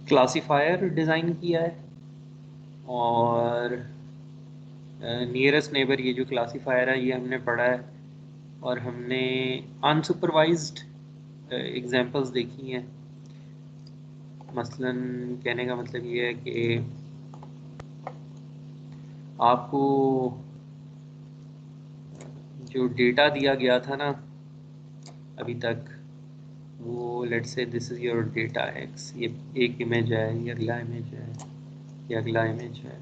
Classifier design किया है और नियरेस्ट नेबर ये जो क्लासिफायर है ये हमने पढ़ा है और हमने अनसुपरवाइज्ड एग्जांपल्स देखी हैं। मसलन कहने का मतलब ये है कि आपको जो डेटा दिया गया था ना अभी तक, वो let's say this is your data x, ये एक इमेज है, ये अगला इमेज है, ये अगला इमेज है।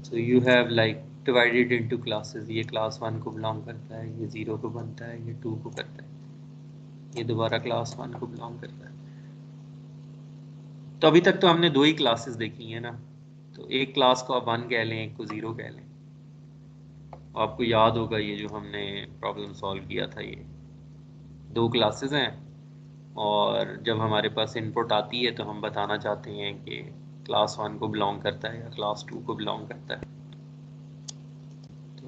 So you have like divided into classes, ये क्लास 1 को बिलोंग करता है, ये 0 को बनता है, ये 2 को करता है, ये दोबारा क्लास 1 को बिलोंग करता है। तो अभी तक तो हमने 2 ही क्लासेस देखी हैं ना, तो एक क्लास को आप 1 कह लें, एक को 0 कह लें। आपको याद होगा ये जो हमने प्रॉब्लम सॉल्व किया था, ये 2 क्लासेस हैं और जब हमारे पास इनपुट आती है तो हम बताना चाहते हैं कि क्लास 1 को बिलोंग करता है या क्लास 2 को बिलोंग करता है। तो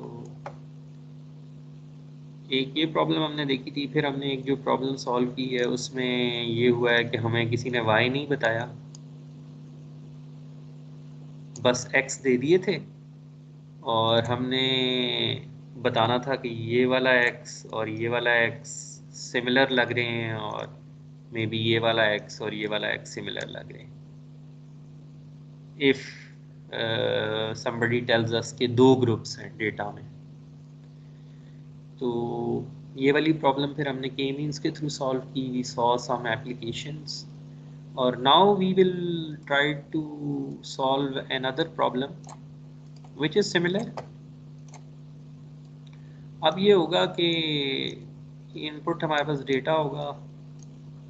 एक ये प्रॉब्लम हमने देखी थी, फिर हमने एक जो प्रॉब्लम सॉल्व की है उसमें ये हुआ है कि हमें किसी ने y नहीं बताया, बस x दे दिए थे और हमने बताना था कि ये वाला x और ये वाला x सिमिलर लग रहे हैं और मे बी ये वाला x और ये वाला x सिमिलर लग रहे हैं। इफ़ somebody tells us कि 2 ग्रुप्स हैं डेटा में, तो ये वाली प्रॉब्लम फिर हमने के मीन्स के थ्रू सॉल्व की। वी सॉ सम एप्लीकेशंस और now we will try to solve another problem which is similar. अब ये होगा कि इनपुट हमारे पास डेटा होगा,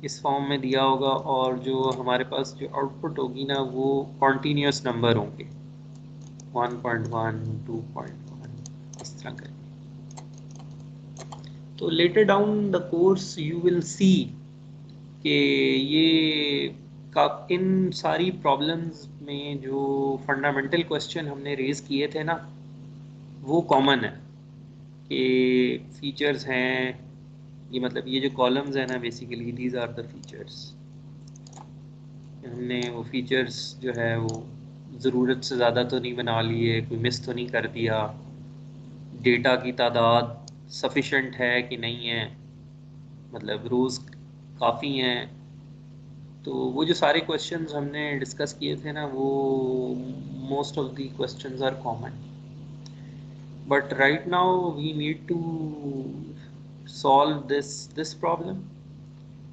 इस फॉर्म में दिया होगा और जो हमारे पास जो आउटपुट होगी ना वो कॉन्टीन्यूस नंबर होंगे, 1.1 2.1 इस तरह करके। तो later down the course you will see कि ये इन सारी प्रॉब्लम्स में जो फंडामेंटल क्वेश्चन हमने रेज किए थे ना वो कॉमन है कि फीचर्स हैं, ये मतलब ये जो कॉलम्स हैं ना basically these are the features. हमने वो फीचर्स जो है वो ज़रूरत से ज़्यादा तो नहीं बना लिए, कोई मिस तो नहीं कर दिया, डेटा की तादाद सफिशेंट है कि नहीं है, मतलब रोज़ काफ़ी हैं। तो वो जो सारे क्वेश्चंस हमने डिस्कस किए थे ना वो most of the questions are common, but right now we need to solve this problem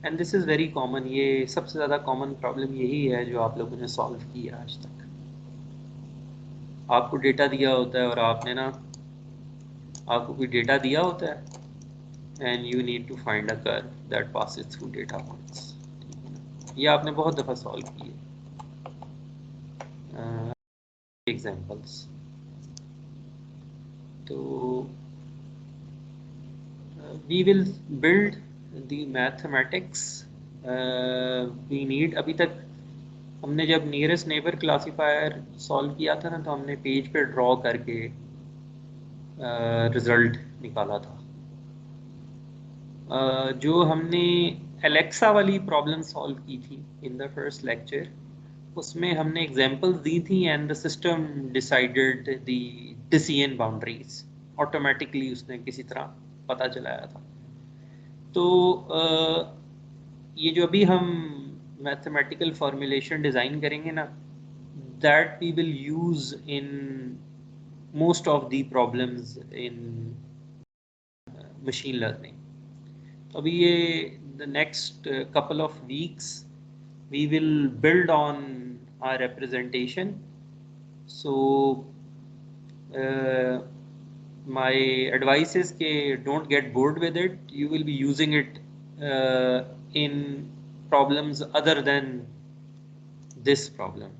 and this is very common. ये सबसे ज़्यादा कॉमन प्रॉब्लम यही है जो आप लोगों ने सॉल्व किया आज तक। आपको डेटा दिया होता है और आपने ना, आपको कोई डेटा दिया होता है and you need to find a curve that passes through data points. ये आपने बहुत दफ़ा सॉल्व किए एग्जांपल्स। तो we will build the mathematics we need। अभी तक हमने जब नियरेस्ट नेबर क्लासिफायर सॉल्व किया था ना तो हमने पेज पे ड्रॉ करके रिजल्ट निकाला था। जो हमने एलेक्सा वाली प्रॉब्लम सॉल्व की थी इन द फर्स्ट लेक्चर, उसमें हमने एग्जांपल्स दी थी and the system decided the decision boundaries, automatically उसने किसी तरह पता चलाया था। तो ये जो अभी हम मैथमेटिकल फॉर्मूलेशन डिज़ाइन करेंगे ना, that we will use in most of the problems in machine learning. तो अभी ये the next couple of weeks we will build on our representation. So my advice is कि don't get bored with it, you will be using it in problems other than this problem।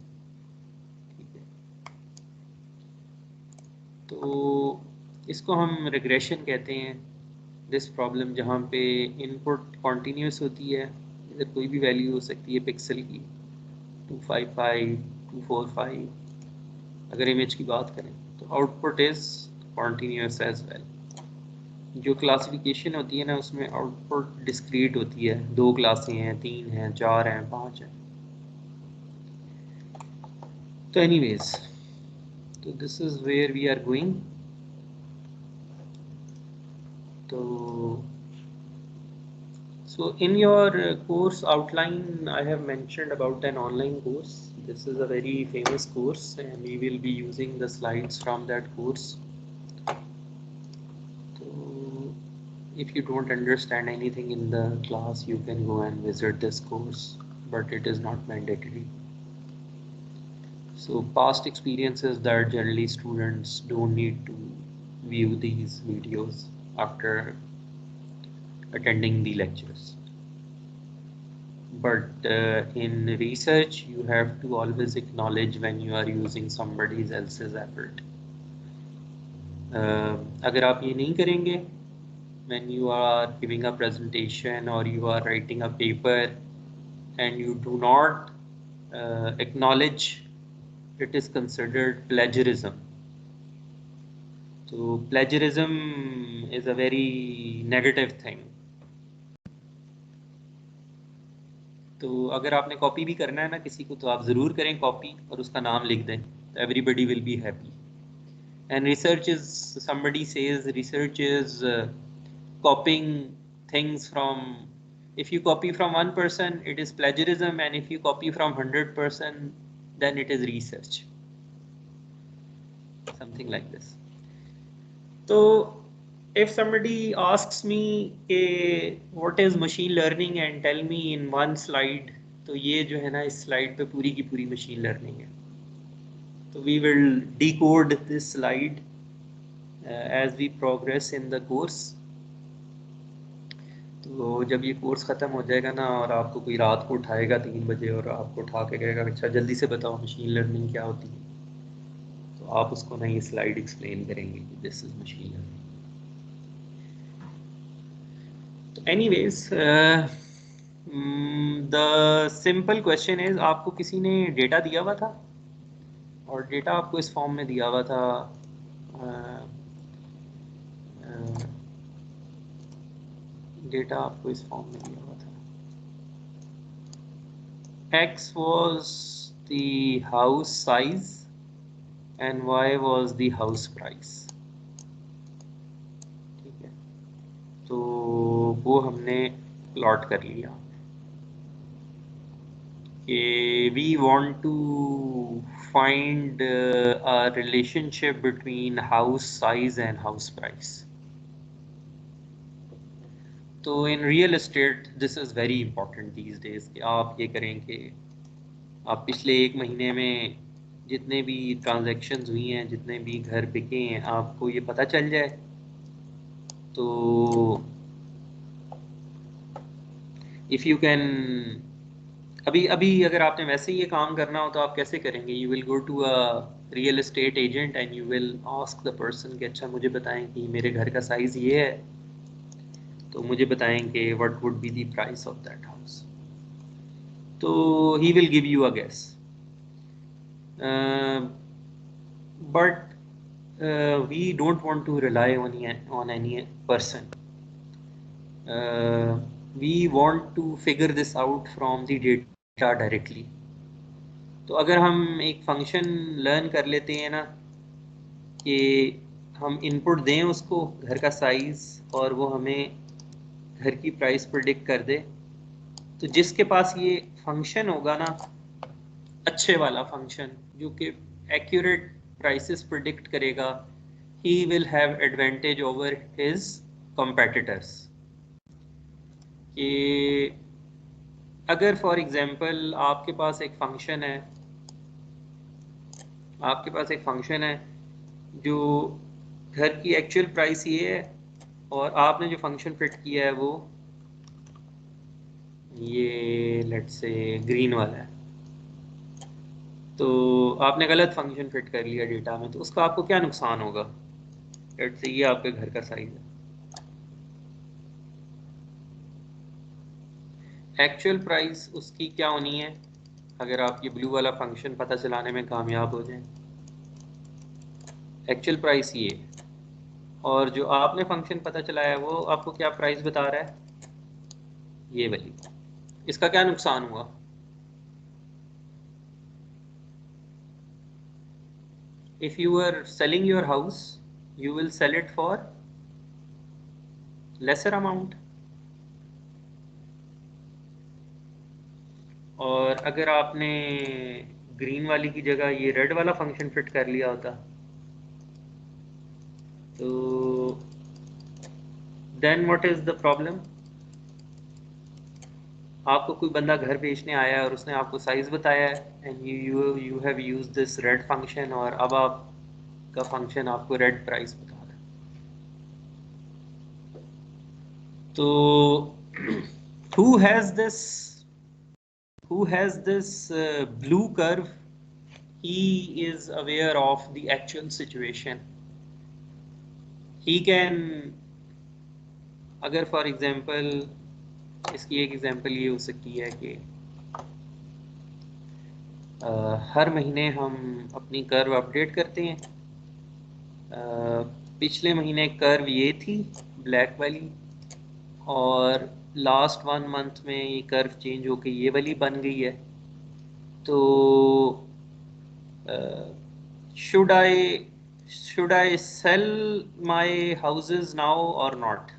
ठीक है, तो इसको हम regression कहते हैं, this problem जहाँ पे इनपुट कॉन्टीन्यूस होती है, इधर कोई भी वैल्यू हो सकती है पिक्सल की, 255 245, अगर इमेज की बात करें तो output is continuous as well. जो क्लासिफिकेशन होती है ना उसमें आउटपुट डिस्क्रीट होती है, 2 क्लासें हैं, 3 हैं, 4 हैं, 5 हैं। तो एनीवेज, तो this is where we are going. तो so in your course outline I have mentioned about an online course. This is a very famous course and we will be using the slides from that course. So if you don't understand anything in the class, you can go and visit this course, but it is not mandatory. So past experiences that generally students don't need to view these videos after attending the lectures. But in research, you have to always acknowledge when you are using somebody else's effort. अगर आप ये नहीं करेंगे, when you are giving a presentation or you are writing a paper and you do not acknowledge, it is considered plagiarism. So plagiarism is a very negative thing. तो अगर आपने copy भी करना है ना किसी को, तो आप ज़रूर करें कॉपी और उसका नाम लिख दें, तो everybody will be happy. And research is, somebody says research is copying things from, if you copy from one person it is plagiarism, and if you copy from 100% then it is research, something like this. So if somebody asks me what is machine learning and tell me in one slide, तो ये जो है ना इस slide पे पूरी की पूरी मशीन लर्निंग है. तो we will decode this slide as we progress in the course. तो जब ये कोर्स ख़त्म हो जाएगा ना और आपको कोई रात को उठाएगा 3 बजे और आपको उठा के कहेगा अच्छा जल्दी से बताओ मशीन लर्निंग क्या होती है, तो आप उसको ना ये स्लाइड एक्सप्लेन करेंगे कि दिस इज मशीन लर्निंग. तो anyways, the simple question is, आपको किसी ने डेटा दिया हुआ था और डेटा आपको इस फॉर्म में दिया हुआ था. डेटा आपको इस फॉर्म में दिया हुआ था. X was the house size and Y was the house price. ठीक है, तो वो हमने प्लॉट कर लिया कि we want to find a relationship between house size and house price. तो in real estate this is very important these days कि आप ये करें कि आप पिछले 1 महीने में जितने भी ट्रांजैक्शंस हुई हैं, जितने भी घर बिके हैं, आपको ये पता चल जाए. तो इफ़ यू कैन, अभी अगर आपने वैसे ही ये काम करना हो तो आप कैसे करेंगे? You will go to a real estate agent and you will ask the person कि अच्छा मुझे बताएं कि मेरे घर का साइज़ ये है, तो मुझे बताएं कि what would be the price of that house. तो he will give you a guess, but we don't want to rely on any person. We want to figure this out from the data directly. तो अगर हम एक function learn कर लेते हैं ना कि हम इनपुट दें उसको घर का साइज़ और वो हमें घर की प्राइस प्रेडिक्ट कर दे, तो जिसके पास ये फंक्शन होगा ना, अच्छे वाला फंक्शन जो कि एक्यूरेट प्राइसेस प्रेडिक्ट करेगा, he will have advantage over his competitors. कि अगर फॉर एग्जांपल आपके पास एक फंक्शन है जो घर की एक्चुअल प्राइस ये है और आपने जो फंक्शन फिट किया है वो ये लेट्स से ग्रीन वाला है, तो आपने गलत फंक्शन फिट कर लिया डेटा में, तो उसका आपको क्या नुकसान होगा? लेट्स से ये आपके घर का साइज है, एक्चुअल प्राइस उसकी क्या होनी है अगर आप ये ब्लू वाला फंक्शन पता चलाने में कामयाब हो जाए? एक्चुअल प्राइस ये, और जो आपने फंक्शन पता चलाया है वो आपको क्या प्राइस बता रहा है? ये वाली. इसका क्या नुकसान हुआ? if you are selling your house, you will sell it for lesser amount. और अगर आपने ग्रीन वाली की जगह ये रेड वाला फंक्शन फिट कर लिया होता, तो then what is the problem? आपको कोई बंदा घर बेचने आया है और उसने आपको साइज बताया है and you have used this red function, और अब आपका फंक्शन आपको रेड प्राइस बता रहा है। तो who has this blue curve, he is aware of the actual situation. He can, अगर फॉर एग्जांपल इसकी एक एग्जांपल ये हो सकती है कि हर महीने हम अपनी कर्व अपडेट करते हैं। पिछले महीने कर्व ये थी ब्लैक वाली, और लास्ट 1 मंथ में ये कर्व चेंज होके ये वाली बन गई है। तो should I sell my houses now or not?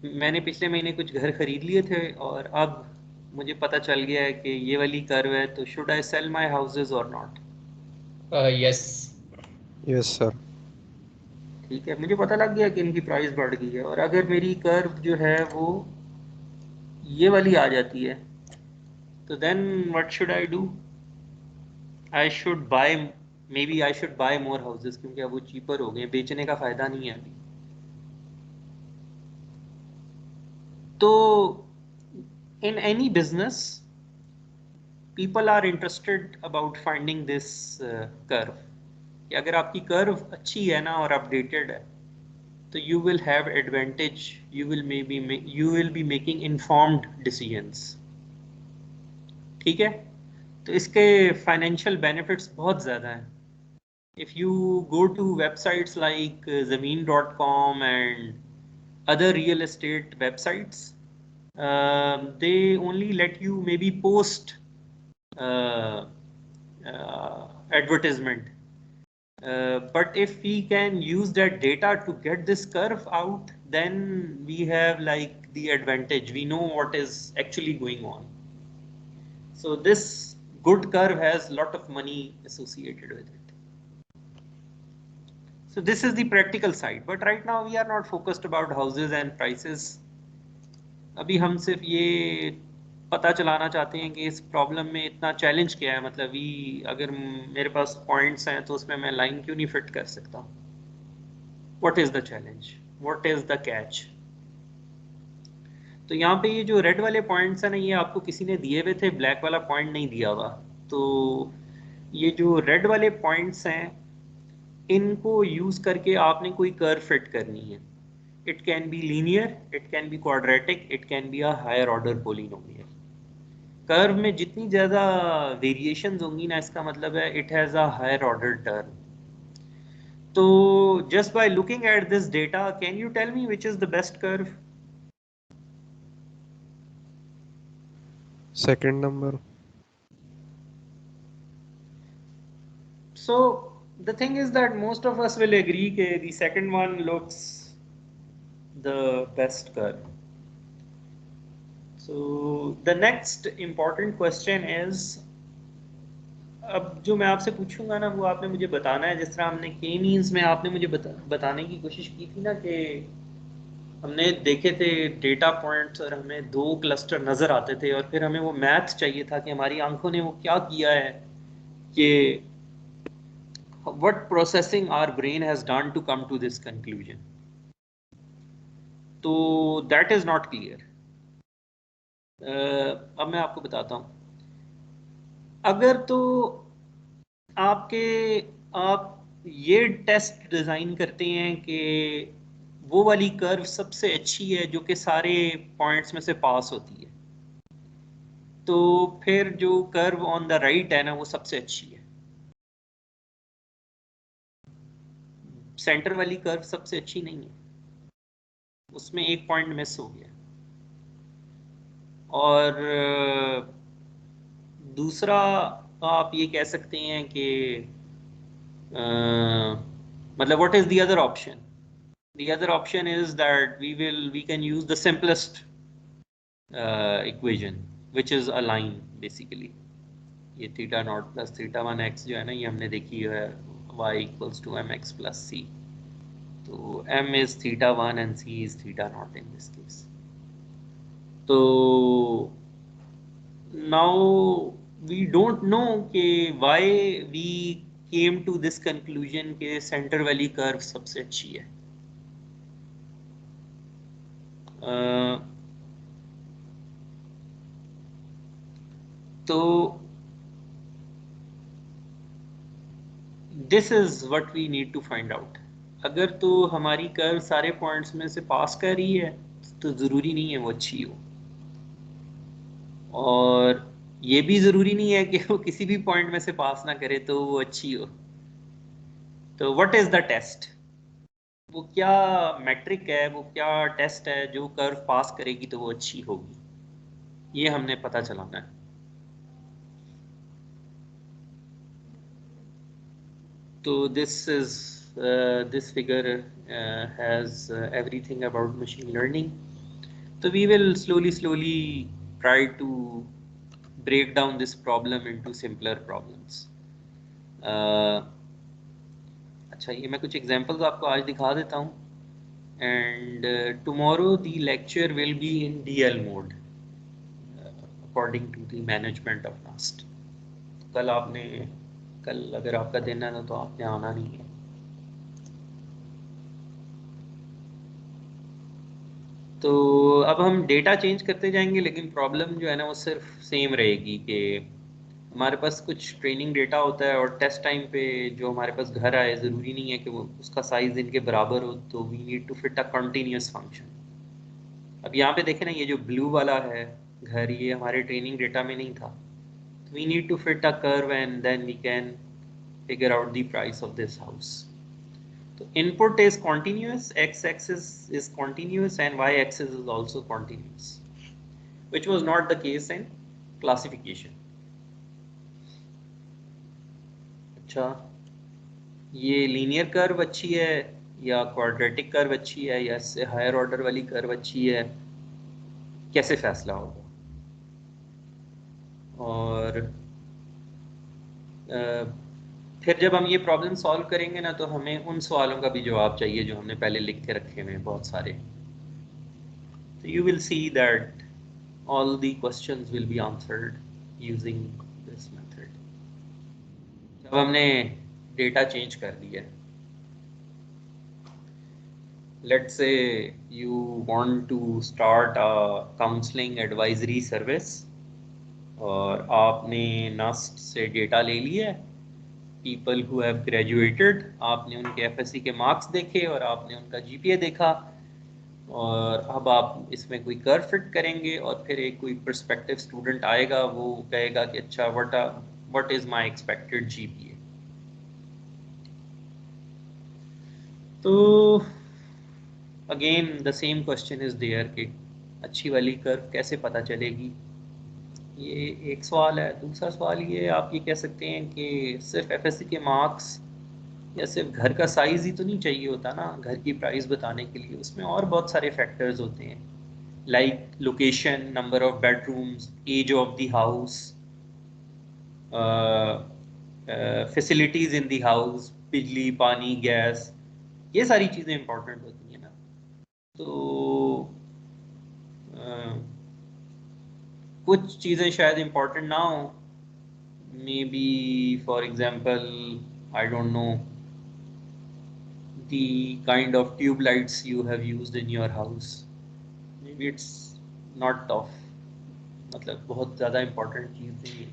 मैंने पिछले महीने कुछ घर खरीद लिए थे और अब मुझे पता चल गया है कि ये वाली कर्व है, तो should I sell my houses or not? Yes. Yes sir. ठीक है, मुझे पता लग गया कि इनकी प्राइस बढ़ गई है, और अगर मेरी कर्व जो है वो ये वाली आ जाती है, तो then what should I do? I should buy, may be I should buy more houses, क्योंकि अब वो चीपर हो गए, बेचने का फायदा नहीं है अभी। तो in any business people are interested about finding this curve, कि अगर आपकी कर्व अच्छी है ना और अपडेटेड है, तो you will have advantage, you will be making informed decisions. ठीक है, तो इसके फाइनेंशियल बेनिफिट्स बहुत ज़्यादा हैं। If you go to websites like ज़मीन.com and other real estate websites, they only let you maybe post advertisement, but if we can use that data to get this curve out, then we have like the advantage, we know what is actually going on. So this good curve has lot of money associated with it. So this is the practical side, but right now we are not focused about houses and prices. अभी हम सिर्फ ये पता चलाना चाहते हैं कि इस प्रॉब्लम में इतना चैलेंज क्या है, मतलब अगर मेरे पास पॉइंट्स हैं तो उसमें मैं लाइन क्यों नहीं फिट कर सकता? What is the challenge, what is the catch? तो यहाँ पे ये जो रेड वाले पॉइंट्स हैं ना, ये आपको किसी ने दिए हुए थे, ब्लैक वाला पॉइंट नहीं दिया हुआ। तो ये जो रेड वाले पॉइंट्स हैं, इनको यूज़ करके आपने कोई कर्व फिट करनी है। It can be linear, it can be quadratic, it can be a higher order polynomial. Curve में जितनी ज़्यादा वेरिएशंस होंगी ना, इसका मतलब है it has a higher order term. तो just by looking at this data, can you tell me which is the best curve? Second number. So the thing is that most of us will agree that the second one looks the best curve. So the next important question is, अब जो मैं आपसे पूछूंगा ना, वो आपने मुझे बताना है, जिस तरह हमने के मीन्स में आपने मुझे बताने की कोशिश की थी ना, कि हमने देखे थे डेटा पॉइंट्स और हमें 2 क्लस्टर नज़र आते थे, और फिर हमें वो मैथ चाहिए था कि हमारी आंखों ने वो क्या किया है, कि what processing our brain has done to come to this conclusion. तो that is not clear. अब मैं आपको बताता हूँ। अगर तो आप ये टेस्ट डिज़ाइन करते हैं कि वो वाली कर्व सबसे अच्छी है जो कि सारे पॉइंट्स में से पास होती है, तो फिर जो कर्व ऑन द राइट है ना, वो सबसे अच्छी है। सेंटर वाली कर्व सबसे अच्छी नहीं है, उसमें एक पॉइंट मिस हो गया। और दूसरा आप ये कह सकते हैं कि मतलब what is the other option? The other option is that we can use the simplest equation, which is a line basically. ये theta nought plus theta one x जो है ना, ये हमने देखी है y equals to m x plus c. तो m is theta 1 and c is theta naught in this case. तो now we don't know कि why we came to this conclusion कि center वाली curve सबसे अच्छी है. तो this is what we need to find out. अगर तो हमारी कर्व सारे पॉइंट्स में से पास कर रही है तो ज़रूरी नहीं है वो अच्छी हो, और ये भी ज़रूरी नहीं है कि वो किसी भी पॉइंट में से पास ना करे तो वो अच्छी हो. तो व्हाट इज़ द टेस्ट? वो क्या मैट्रिक है, वो क्या टेस्ट है जो कर्व पास करेगी तो वो अच्छी होगी, ये हमने पता चलाना है. तो this figure has everything about machine learning. So we will slowly try to break down this problem into simpler problems. अच्छा, ये मैं कुछ एग्जांपल्स आपको आज दिखा देता हूँ. And tomorrow the lecture will be in DL mode according to the management of NAST. कल अगर आपका दिन है ना तो आपने आना नहीं है. तो अब हम डेटा चेंज करते जाएंगे, लेकिन प्रॉब्लम जो है ना वो सिर्फ सेम रहेगी कि हमारे पास कुछ ट्रेनिंग डेटा होता है और टेस्ट टाइम पे जो हमारे पास घर आए, ज़रूरी नहीं है कि वो उसका साइज़ इनके बराबर हो. तो we need to fit a continuous function. अब यहाँ पे देखें ना, ये जो ब्लू वाला है घर, ये हमारे ट्रेनिंग डेटा में नहीं था. तो we need to fit a curve and then we can figure out the price of this house. So input is continuous, x-axis is continuous and y-axis is also continuous, which was not the case in classification. अच्छा, ये linear curve अच्छी है या quadratic curve अच्छी है या इससे higher order वाली कर्व अच्छी है, कैसे फैसला होगा? और फिर जब हम ये प्रॉब्लम सॉल्व करेंगे ना, तो हमें उन सवालों का भी जवाब चाहिए जो हमने पहले लिख के रखे हुए हैं बहुत सारे. So you will see that all the questions will be answered using this method. जब हमने डेटा चेंज कर दिया, let's say you want to start a counseling advisory service और आपने NUST से डेटा ले लिया है, people who have graduated, आपने उनके FSC के मार्क्स देखे और आपने उनका GPA देखा, और अब आप इसमें कोई कर्व फिट करेंगे और फिर एक कोई पर्सपेक्टिव स्टूडेंट आएगा, वो कहेगा कि अच्छा what is my expected GPA. तो again the same question is there कि अच्छी वाली कर्व कैसे पता चलेगी. ये एक सवाल है. दूसरा सवाल ये, आप ये कह सकते हैं कि सिर्फ एफएससी के मार्क्स या सिर्फ घर का साइज ही तो नहीं चाहिए होता ना घर की प्राइस बताने के लिए, उसमें और बहुत सारे फैक्टर्स होते हैं, like location, number of bedrooms, age of the house, facilities in the house, बिजली पानी गैस, ये सारी चीज़ें इंपॉर्टेंट होती हैं ना. तो कुछ चीज़ें शायद इंपॉर्टेंट ना हो. May be for example, I don't no, the kind of tube lights you have used in your house, maybe it's not of मतलब बहुत ज़्यादा इम्पोर्टेंट चीज़ नहीं है.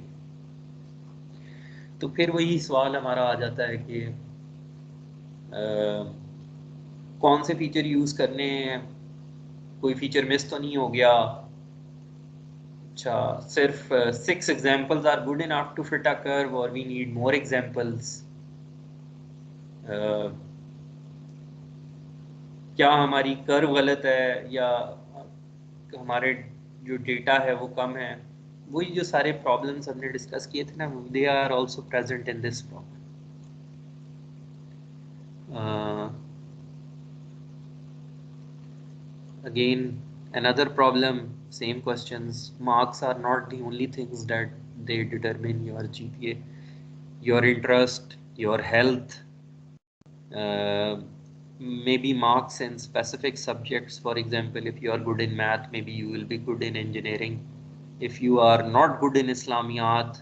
तो फिर वही सवाल हमारा आ जाता है कि कौन से फीचर यूज़ करने हैं, कोई फीचर मिस तो नहीं हो गया. अच्छा, सिर्फ 6 examples are good enough to fit a curve और वी नीड मोर एग्जांपल्स. क्या हमारी कर्व गलत है या हमारे जो डेटा है वो कम है. वही जो सारे प्रॉब्लम्स हमने डिस्कस किए थे ना, they are also present in this problem. Again, another problem, same questions. Marks are not the only things that they determine your GPA. Your interest, your health, uh, maybe marks in specific subjects. For example, if you are good in math, maybe you will be good in engineering. If you are not good in Islamiyat,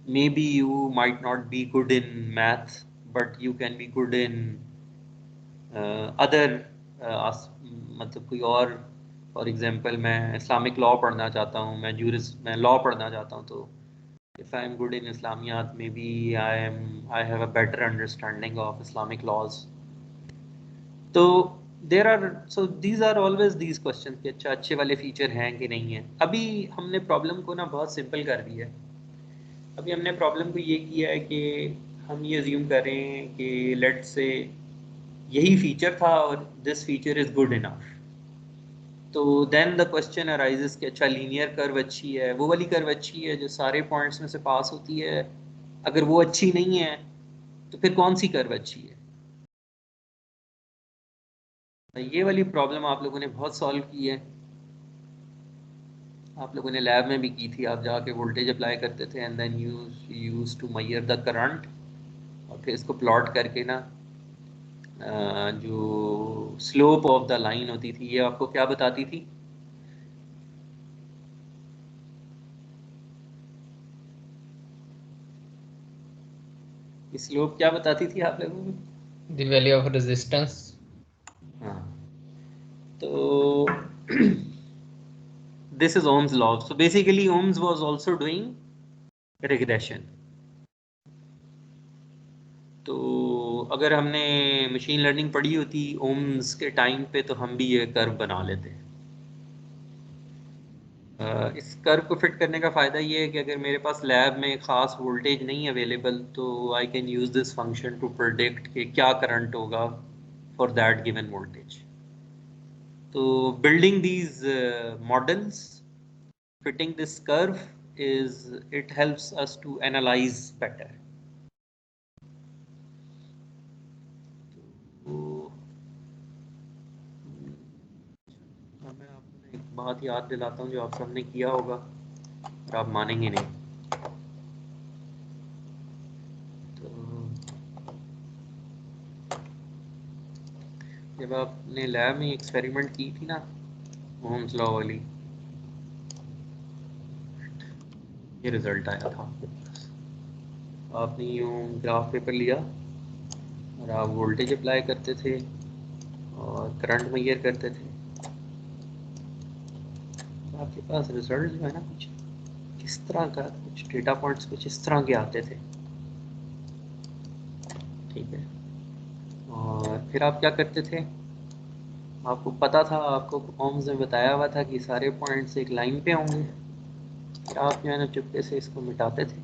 maybe you might not be good in math, but you can be good in other मतलब कोई और. For example मैं Islamic law पढ़ना चाहता हूँ, मैं law पढ़ना चाहता हूँ, तो if I am good in इस्लामियात, may B I have a better understanding of Islamic laws. तो there are, so these are always these question कि अच्छा अच्छे वाले फीचर हैं कि नहीं है. अभी हमने प्रॉब्लम को ना बहुत सिंपल कर दिया है. अभी हमने प्रॉब्लम को ये किया है कि हम ये अज्यूम कर रहे हैं कि लेट्स से यही फीचर था और this feature is good enough. तो देन द क्वेश्चन अराइजेस कि अच्छा लीनियर कर्व अच्छी है, वो वाली कर्व अच्छी है जो सारे पॉइंट्स में से पास होती है. अगर वो अच्छी नहीं है तो फिर कौन सी कर्व अच्छी है. ये वाली प्रॉब्लम आप लोगों ने बहुत सॉल्व की है. आप लोगों ने लैब में भी की थी. आप जाके वोल्टेज अप्लाई करते थे and then use to measure the current, और फिर इसको प्लॉट करके ना जो स्लोप ऑफ द लाइन होती थी ये आपको क्या बताती थी. स्लोप क्या बताती थी आप लोगों को. The value of resistance. हाँ, तो this is Ohm's law. So basically Ohm's was also doing regression. तो अगर हमने मशीन लर्निंग पढ़ी होती ओम्स के टाइम पे तो हम भी ये कर्व बना लेते. इस कर्व को फिट करने का फ़ायदा ये है कि अगर मेरे पास लैब में ख़ास वोल्टेज नहीं अवेलेबल तो I can use this function to predict कि क्या करंट होगा फॉर दैट गिवन वोल्टेज. तो building these models, fitting this curve is, it helps us to analyze better. तो मैं आपको एक बात याद दिलाता हूँ जो आप सबने किया होगा और आप मानेंगे नहीं. तो जब आपने लैब में एक्सपेरिमेंट की थी ना ओम्स लॉ वाली, ये रिजल्ट आया था आपके पास. आपने यूँ ग्राफ पेपर लिया और आप वोल्टेज अप्लाई करते थे और करंट मेजर करते थे. तो आपके पास रिजल्ट जो है ना कुछ इस तरह का, कुछ डेटा पॉइंट्स कुछ इस तरह के आते थे. ठीक है. और फिर आप क्या करते थे, आपको पता था, आपको ओम्स ने बताया हुआ था कि सारे पॉइंट्स एक लाइन पे होंगे. फिर आप जो है ना चुपके से इसको मिटाते थे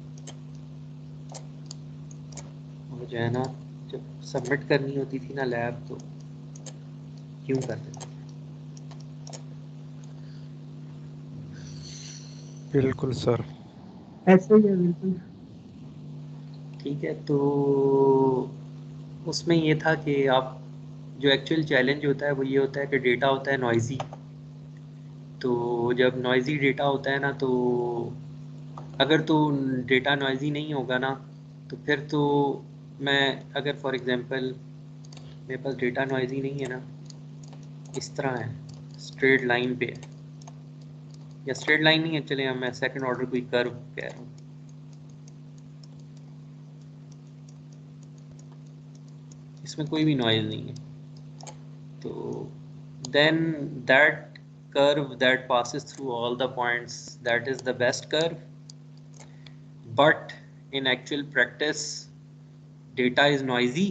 और जो है ना जब सबमिट करनी होती थी ना लैब तो क्यों करते थे. बिल्कुल सर. ऐसे ही है बिल्कुल. ठीक है. तो उसमें ये था कि आप, जो एक्चुअल चैलेंज होता है वो ये होता है कि डेटा होता है नॉइज़ी. तो जब नॉइज़ी डेटा होता है ना, तो अगर तो डेटा नॉइज़ी नहीं होगा ना तो फिर तो मैं, अगर फॉर एग्जांपल मेरे पास डेटा नॉइज़ी नहीं है ना, इस तरह है, स्ट्रेट लाइन पे है, या स्ट्रेट लाइन नहीं है, चले हम मैं सेकंड ऑर्डर कोई कर्व कह रहा हूँ, इसमें कोई भी नॉइज़ नहीं है. तो then that curve that passes through all the points, that is the best curve. But in actual practice data is noisy.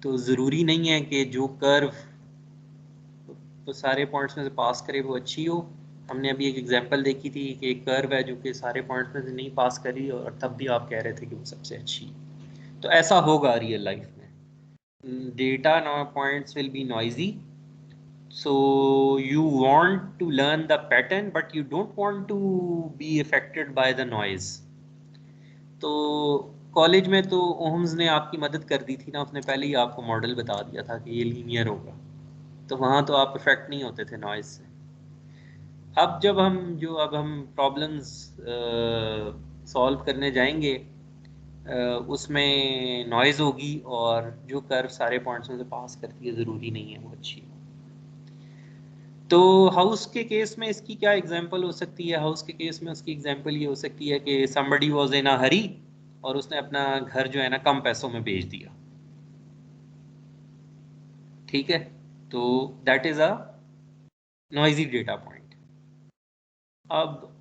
तो ज़रूरी नहीं है कि जो कर्व तो सारे पॉइंट्स में से पास करे वो अच्छी हो. हमने अभी एक एग्जांपल देखी थी कि एक कर्व है जो कि सारे पॉइंट्स में से नहीं पास करी और तब भी आप कह रहे थे कि वो सबसे अच्छी. तो ऐसा होगा रियल लाइफ में. Data points will be noisy So you want to learn the pattern but you don't want to be affected by the noise. तो कॉलेज में तो ओम्स ने आपकी मदद कर दी थी ना, उसने पहले ही आपको मॉडल बता दिया था कि ये लीनियर होगा, तो वहाँ तो आप इफेक्ट नहीं होते थे नॉइज से। अब जब हम प्रॉब्लम्स सॉल्व करने जाएंगे, उसमें नॉइज होगी और जो कर्व सारे पॉइंट्स में से पास करती है ज़रूरी नहीं है वो अच्छी हो। तो हाउस के केस में इसकी क्या एग्जांपल हो सकती है? हाउस के केस में उसकी एग्जांपल ये हो सकती है कि somebody was in a hurry और उसने अपना घर जो है ना कम पैसों में बेच दिया, ठीक है, तो that is a noisy data point. अब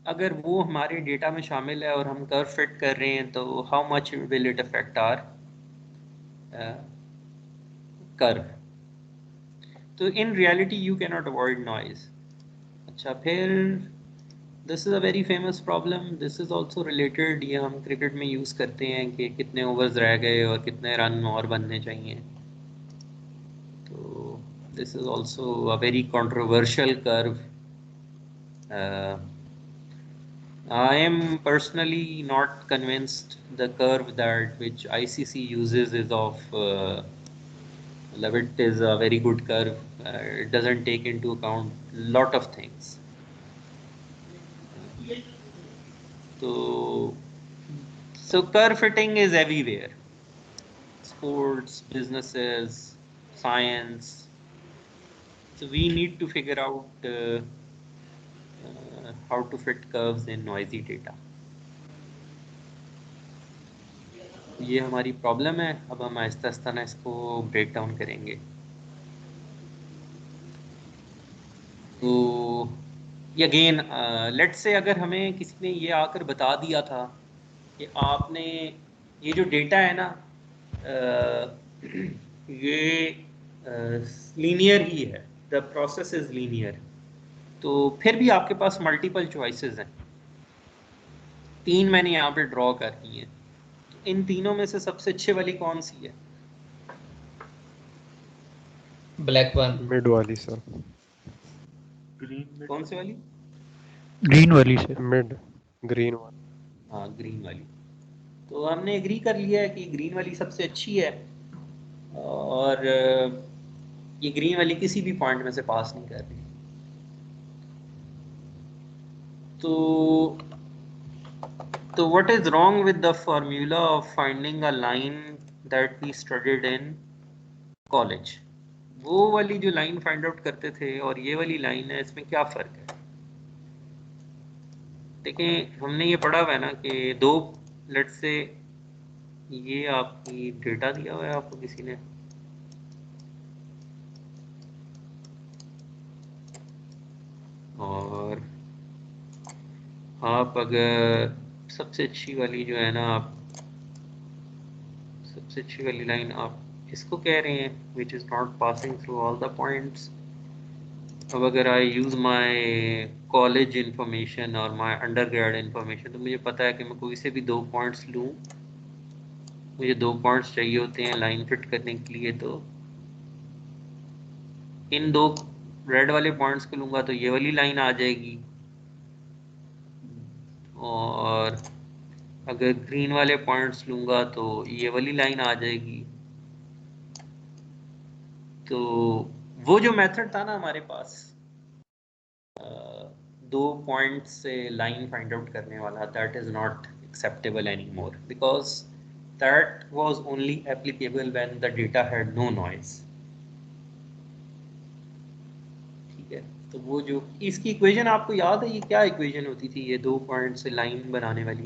अगर वो हमारे डेटा में शामिल है और हम कर्व फिट कर रहे हैं, तो how much will it affect our curve? तो in reality you can not avoid noise. अच्छा, फिर this is a very famous problem, this is also related, ये हम क्रिकेट में यूज़ करते हैं कि कितने ओवर्स रह गए और कितने रन और बनने चाहिए। तो this is also a very controversial curve. I am personally not convinced the curve that which ICC uses is of it is a very good curve. It doesn't take into account lot of things. So curve fitting is everywhere. Sports, businesses, science. So we need to figure out how to fit curves in noisy data. ये हमारी problem है। अब हम आहिस्ता आहिस्ता ना इसको break down करेंगे। तो again let's say अगर हमें किसी ने ये आकर बता दिया था कि आपने ये जो डेटा है ना ये लीनियर ही है, द प्रोसेस इज लीनियर, तो फिर भी आपके पास मल्टीपल चॉइसेस हैं। 3 मैंने यहाँ पे ड्रॉ कर दी हैं, तो इन तीनों में से सबसे अच्छे वाली कौन सी है? Black one. मिड वाली सर। कौन सी वाली? ग्रीन वाली से। मिड, ग्रीन वाली। हाँ, ग्रीन वाली। तो हमने एग्री कर लिया है कि ग्रीन वाली सबसे अच्छी है और ये ग्रीन वाली किसी भी पॉइंट में से पास नहीं कर रही। तो what is wrong with the formula of finding a line that we studied in college? वो वाली जो लाइन फाइंड आउट करते थे और ये वाली लाइन है, इसमें क्या फ़र्क है? देखें, हमने ये पढ़ा हुआ है ना कि दो, लेट्स से ये आपकी डेटा दिया हुआ है आपको किसी ने, और आप अगर सबसे अच्छी वाली जो है ना, आप सबसे अच्छी वाली लाइन आप इसको कह रहे हैं which is not passing through all the points. अब अगर आई यूज़ माई कॉलेज इंफॉर्मेशन और माई अंडर ग्रेड इंफॉर्मेशन, तो मुझे पता है कि मैं कोई से भी 2 पॉइंट्स लूँ, मुझे 2 पॉइंट्स चाहिए होते हैं लाइन फिट करने के लिए, तो इन 2 रेड वाले पॉइंट्स को लूँगा तो ये वाली लाइन आ जाएगी, और अगर ग्रीन वाले पॉइंट्स लूँगा तो ये वाली लाइन आ जाएगी। तो वो जो मेथड था ना हमारे पास 2 पॉइंट से लाइन फाइंड आउट करने वाला, that is not acceptable any more, because that was only applicable when the data had no noise. ठीक है, तो वो जो इसकी इक्वेशन आपको याद है, ये क्या इक्वेशन होती थी ये 2 पॉइंट से लाइन बनाने वाली?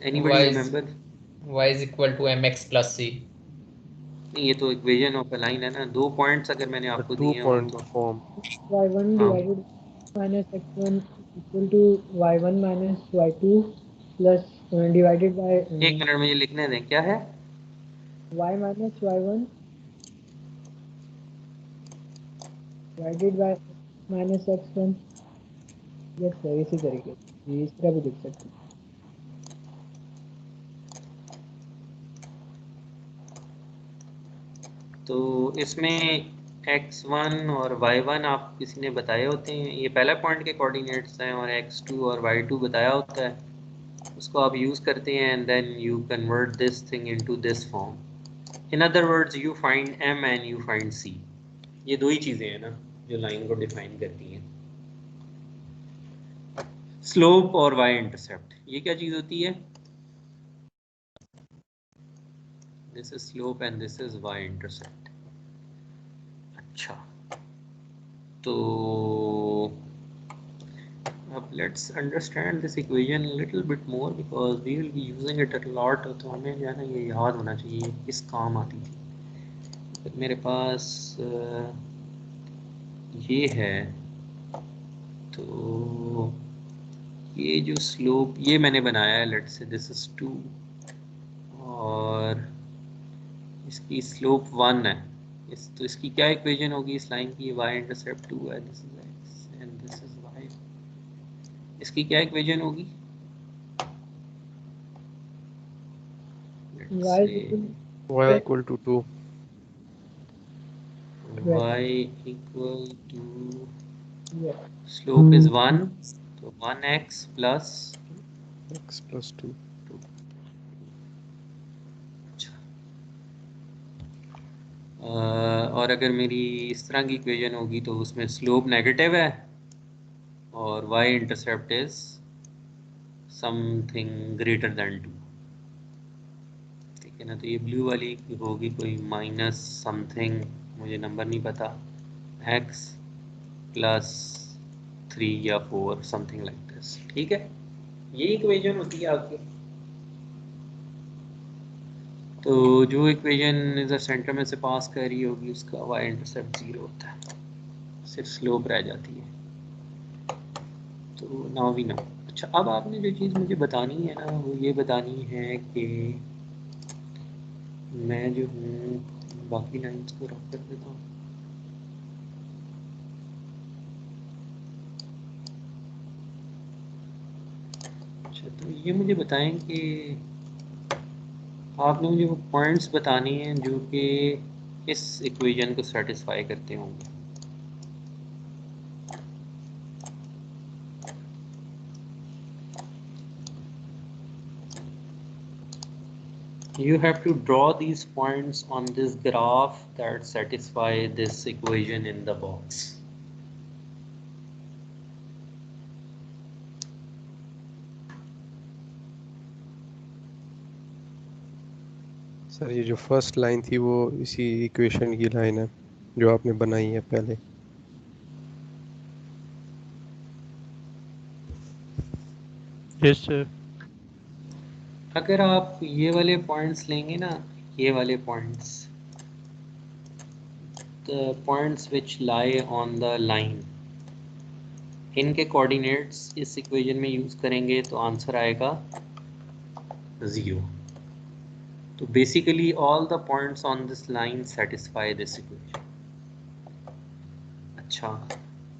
Anybody remember? y is equal to mx plus c। नहीं, ये तो इक्वेशन ऑफ अ लाइन है ना। 2 पॉइंट्स अगर मैंने आपको 2 दिए हों पॉइंट तो फॉर्म। y1 हाँ, divided minus x1 equal to y1 minus y2 plus divided by 1 minute मुझे लिखने दें, क्या है? y minus y1 divided by minus x1। Yes sir, इसी तरीके से ये इस तरह भी लिख सकते हैं। तो इसमें x1 और y1 आप किसी ने बताए होते हैं, ये पहला पॉइंट के कोऑर्डिनेट्स हैं, और x2 और y2 बताया होता है, उसको आप यूज़ करते हैं and then you convert this thing into this form. In other words you find m and you find c. ये दो ही चीज़ें हैं ना जो लाइन को डिफाइन करती हैं. स्लोप और y इंटरसेप्ट, ये क्या चीज़ होती है? This is slope and this is y intercept. अच्छा, तो अब let's understand this equation a little bit more because we will be using it a lot. तो हमें जो है ना ये याद होना चाहिए किस काम आती थी. अगर मेरे पास ये है तो ये जो स्लोप ये मैंने बनाया है, लेट्स से दिस इज 2 और इसकी स्लोप 1 है. तो इसकी क्या इक्वेशन होगी इस लाइन की? y इंटरसेप्ट 2 है, this is x and this is y. इसकी क्या इक्वेशन होगी? y is y equal to 2. y equal to yeah. slope is 1, तो 1x plus x plus 2. 2. अच्छा, और अगर मेरी इस तरह की इक्वेशन होगी तो उसमें स्लोप नेगेटिव है और y intercept is something greater than 2. ठीक है ना. तो ये ब्लू वाली होगी कोई माइनस समथिंग, मुझे नंबर नहीं पता, x प्लस 3 या 4 समथिंग लाइक दिस. ठीक है, ये इक्वेशन होती है आपकी. तो जो इक्वेशन इधर सेंटर में से पास कर रही होगी उसका y इंटरसेप्ट 0 होता है, सिर्फ स्लोप रह जाती है. तो नाउ वी नो. अच्छा, अब आपने जो चीज़ मुझे बतानी है ना वो ये बतानी है कि मैं जो हूँ बाकी लाइंस को रख कर देता हूँ. अच्छा, तो ये मुझे बताएं कि आपने मुझे वो पॉइंट्स बताने हैं जो कि इस इक्वेशन को सेटिस्फाई करते होंगे. You have to draw these points on this graph that satisfy this equation in the box. Sir ये जो फर्स्ट लाइन थी वो इसी इक्वेशन की लाइन है जो आपने बनाई है पहले. Yes sir. अगर आप ये वाले पॉइंट्स लेंगे ना, ये वाले points, the points which lie on the line, इनके कोऑर्डिनेट्स इस इक्वेशन में यूज़ करेंगे तो आंसर आएगा 0. तो basically all the points on this line satisfy this equation. अच्छा,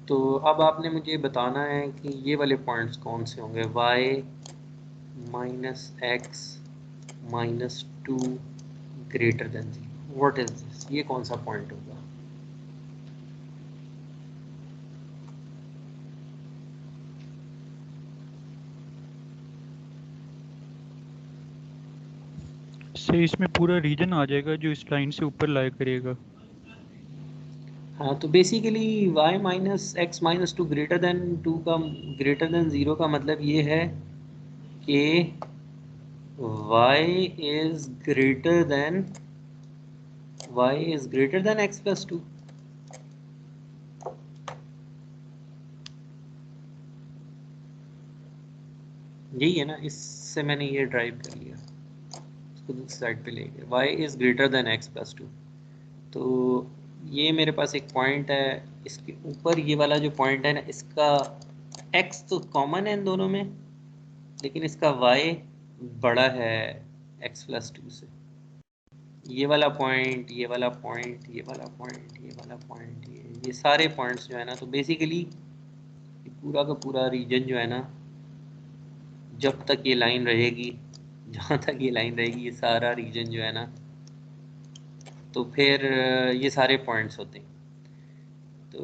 तो अब आपने मुझे बताना है कि ये वाले पॉइंट्स कौन से होंगे. y minus x minus 2 greater than 0. What is this? ये कौन सा पॉइंट होगा? सर इसमें पूरा रीजन आ जाएगा जो इस लाइन से ऊपर लाया करेगा. हाँ, तो basically y minus x minus 2 greater than 2 का, ग्रेटर देन 0 का मतलब ये है कि y is greater than x plus 2. यही है ना, इससे मैंने ये ड्राइव कर लिया, इसको दूसरी साइड पे ले गए. y is greater than x plus 2. तो ये मेरे पास एक पॉइंट है, इसके ऊपर ये वाला जो पॉइंट है ना, इसका x तो कॉमन है इन दोनों में, लेकिन इसका y बड़ा है x प्लस 2 से. ये वाला पॉइंट, ये वाला पॉइंट, ये वाला पॉइंट, ये वाला पॉइंट, ये सारे पॉइंट्स जो है ना, तो बेसिकली पूरा का पूरा रीजन जो है ना, जब तक ये लाइन रहेगी, जहाँ तक ये लाइन रहेगी, ये सारा रीजन जो है ना, तो फिर ये सारे पॉइंट्स होते हैं। तो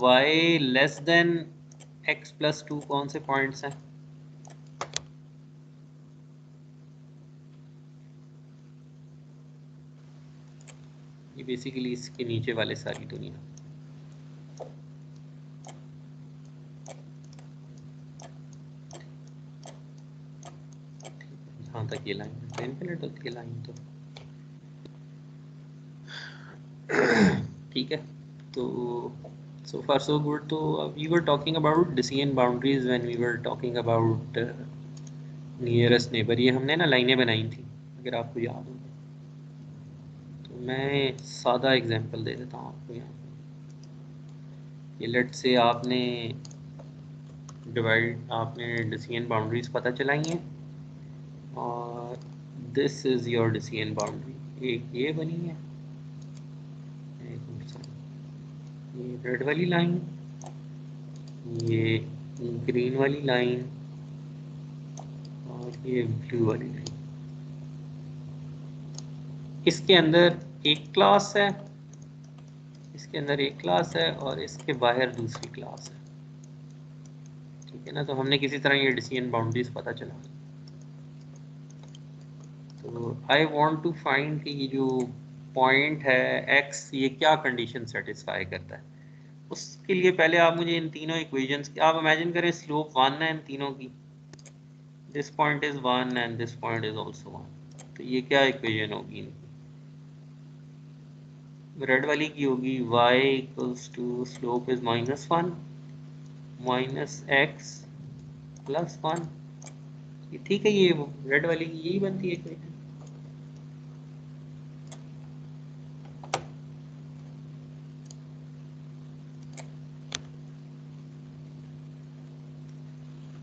y less than x plus 2 कौन से पॉइंट्स हैं? ये बेसिकली इसके नीचे वाले सारी दुनिया। जहाँ तक ये लाइन है इनफिनिट होती है लाइन तो ठीक है। तो so far so good। तो we were talking about decision boundaries when we were talking about nearest neighbor। ये हमने ना लाइनें बनाई थी अगर आपको याद हो। तो मैं सादा एग्जांपल दे देता हूँ आपको यहाँ। ये लेट से आपने decision boundaries पता चलाई हैं और this is your decision boundary। एक ये बनी है, ये रेड वाली लाइन, ये ग्रीन वाली लाइन और ये ब्लू वाली लाइन। इसके अंदर एक क्लास है, इसके अंदर एक क्लास है और इसके बाहर दूसरी क्लास है। ठीक है ना। तो हमने किसी तरह ये डिसीजन बाउंड्रीज पता चला। तो आई वांट टू फाइंड कि ये जो पॉइंट है x ये क्या कंडीशन सेटिस्फाई करता है। उसके लिए पहले आप मुझे इन तीनों इक्वेशंस, आप इमेजिन करें स्लोप 1 है इन तीनों की। This point is 1 and this point is also 1। तो ये क्या इक्वेशन होगी इनकी? रेड वाली की होगी y equals to slope is -1 minus x plus 1। ठीक है, ये रेड वाली की यही बनती है इक्वेशन।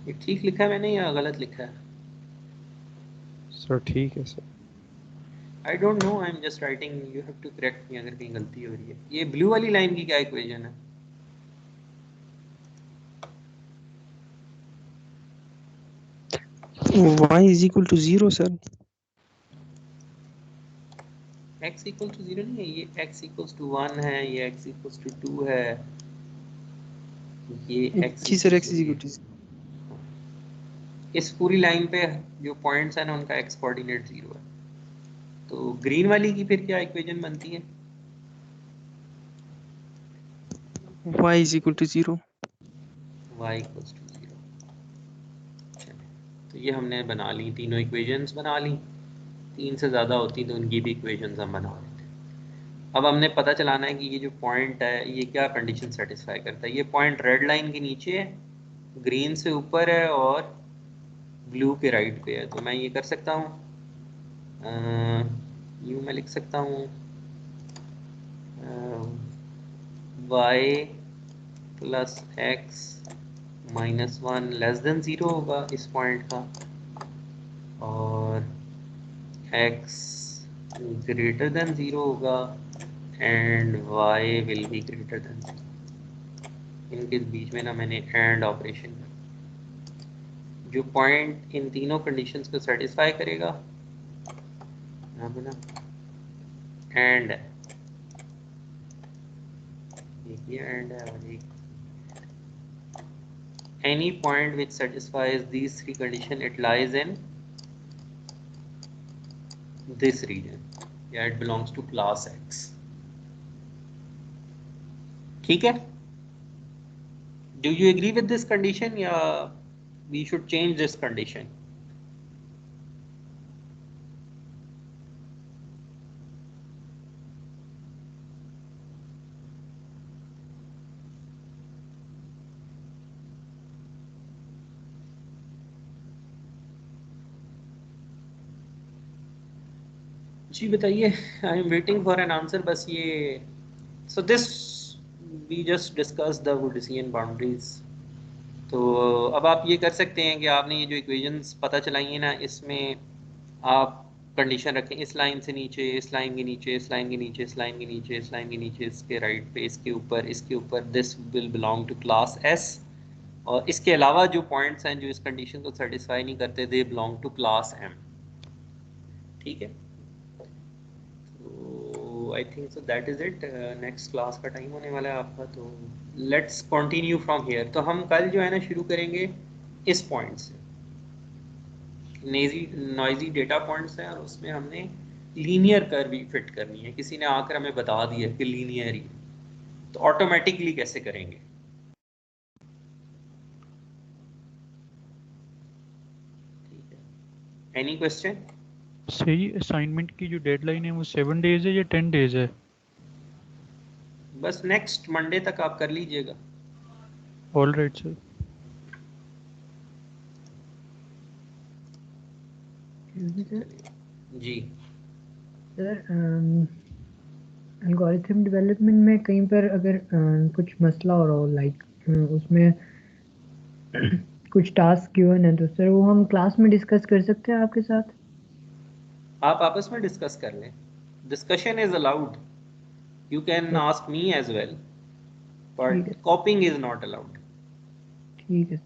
ये ठीक लिखा है मैंने या गलत लिखा है? सर ठीक है sir. I don't know, I am just writing, you have to correct me अगर कहीं गलती हो रही है। ये ब्लू वाली लाइन की क्या इक्वेशन है? y is equal to 0 sir. x equal to 0 नहीं है, ये x इक्वल्स टू 1 है, ये x इक्वल्स टू 2 है, ये x जी sir x is equal to इस पूरी लाइन पे जो पॉइंट्स हैं ना उनका x कोऑर्डिनेट 0 है। तो ग्रीन वाली की फिर क्या इक्वेशन बनती है? y is equal to 0। y equals to 0। तो ये हमने बना ली, तीनों इक्वेशंस बना ली। 3 से ज़्यादा होती तो उनकी भी इक्वेशंस हम बना लेते। अब हमने पता चलाना है कि ये जो पॉइंट है ये क्या कंडीशन सेटिस्फाई करता है। ये पॉइंट रेड लाइन के नीचे है, ग्रीन से ऊपर है और ब्लू के राइट पे है। तो मैं ये कर सकता हूँ, यूँ मैं लिख सकता हूँ y plus x minus 1 less than 0 होगा इस पॉइंट का, और x ग्रेटर देन 0 होगा and y will be greater than 0। इनके बीच में ना मैंने एंड ऑपरेशन किया। जो पॉइंट इन तीनों कंडीशंस को सेटिस्फाई करेगा, यहाँ पे ना एंड है, एक ये एंड है और एक any point which satisfies these three conditions, it lies in this region, yeah, it belongs to class X। ठीक है, do you agree with this condition या we should change this condition? जी बताइए, I am waiting for an answer. बस ये so this we just discuss the decision boundaries. तो अब आप ये कर सकते हैं कि आपने ये जो इक्वेशंस पता चलाई हैं ना, इसमें आप कंडीशन रखें इस लाइन से नीचे, इस लाइन के नीचे, इस लाइन के नीचे, इस लाइन के नीचे, इस लाइन के नीचे, इसके राइट पे, इसके ऊपर, इसके ऊपर, this will belong to class S. और इसके अलावा जो पॉइंट्स हैं जो इस कंडीशन को सेटिस्फाई नहीं करते, they belong to class M. ठीक है, तो I think so that is it. Next class का टाइम होने वाला है आपका, तो लेट्स कंटिन्यू फ्रॉम हियर। तो हम कल जो है ना शुरू करेंगे इस पॉइंट से, नॉइजी डेटा पॉइंट्स हैं और उसमें हमने लीनियर कर्व भी फिट करनी है। किसी ने आकर हमें बता दिया कि लीनियर ही, तो ऑटोमेटिकली कैसे करेंगे। ठीक है, एनी क्वेश्चन? सही, असाइनमेंट की जो डेडलाइन है वो 7 डेज है या 10 डेज है? बस नेक्स्ट मंडे तक आप कर लीजिएगा। All right sir. जी सर एल्गोरिथम डेवलपमेंट में कहीं पर अगर कुछ मसला हो रहा हो, लाइक उसमें कुछ टास्क गिवन है, तो सर वो हम क्लास में डिस्कस कर सकते हैं आपके साथ? आप आपस में डिस्कस कर लें, discussion is allowed, you can ask me as well, ठीक है, but copying is not allowed. ठीक है।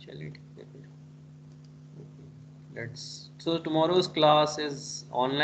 चलिए ठीक है फिर, let's, so tomorrow's class is online.